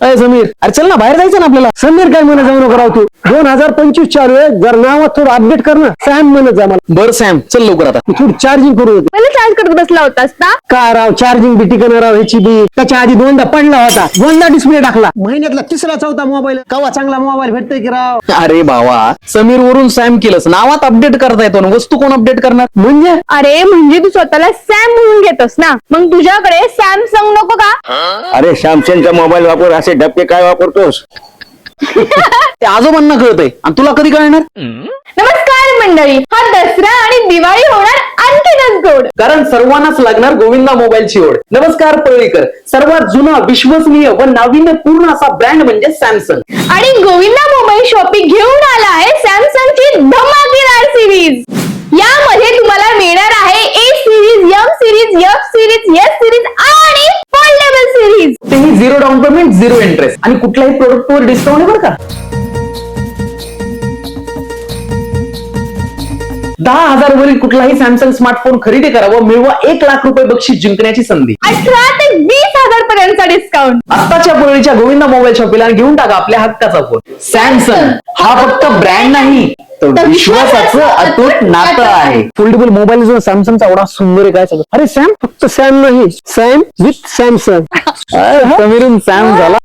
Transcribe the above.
अरे समीर, अरे चल ना बाहेर जायचं ना आपल्याला. समीर काय म्हणत जाऊ नको राव तू. 2025 चालू आहे, जर नावात थोडं अपडेट कर ना. सॅम म्हणत जा मला. बरं सॅम, चल लवकर आता. थोडी चार्जिंग करू होते. मला चार्ज करत बसला होतास ना. का राव, चार्जिंग बी टिकणार राव ह्याची बी. त्याच्या आधी दोनदा पडला होता, दोनदा डिस्प्ले टाकला. महिन्यातला तिसरा चौथा मोबाईल. कवा चांगला मोबाईल भेटतोय की राव. अरे भावा, समीर वरून सॅम केलंस, नावात अपडेट करता येतो ना, वस्तू कोण अपडेट करणार? म्हणजे अरे म्हणजे तू स्वतःला सॅम म्हणून घेतोस ना, मग तुझ्याकडे सॅमसंग नको का? अरे सॅमसंगचा मोबाईल वापर, असे डबके काय वापरतोस? ते आजोबांना कळतंय आणि तुला कधी कळणार? नमस्कार मंडळी, हा दसरा आणि दिवाळी होणार आणखीनच गोड. कारण सर्वांनाच लागणार गोविंदा मोबाईलची ओढ. नमस्कार पळईकर, सर्वात जुना, विश्वसनीय व नाविन्यपूर्ण असा ब्रँड म्हणजे सॅमसंग. आणि गोविंदा मोबाईल शॉपिंग घेऊन आला आहे सॅमसंगची धमाकेदार सिरीज. यामध्ये तुम्हाला मिळणार आहे A series, M series, F series, S series आणि फोल्डेबल सिरीज. तेही 0 डाऊन पेमेंट, 0 इंटरेस्ट आणि कुठल्याही प्रोडक्टवर डिस्काउंट आहे बरं का. 10,000 वरील कुठलाही सॅमसंग स्मार्टफोन खरेदी करा व मिळवा 1 लाख रुपये बक्षीस जिंकण्याची संधी. 18 ते 20,000 पर्यंतचा डिस्काउंट. आत्ताच्या पळीच्या गोविंदा मोबाईल शॉपीला घेऊन टाका आपल्या हक्काचा फोन. सॅमसंग हा फक्त ब्रँड नाही, तर विश्वासाचं अतूट नातं आहे. फोल्डेबल मोबाईल जो सॅमसंगचा एवढा सुंदर आहे काय सांगू. अरे सॅम फक्त सॅम नाही, सॅम विथ सॅमसंग. समीरून सॅम झाला.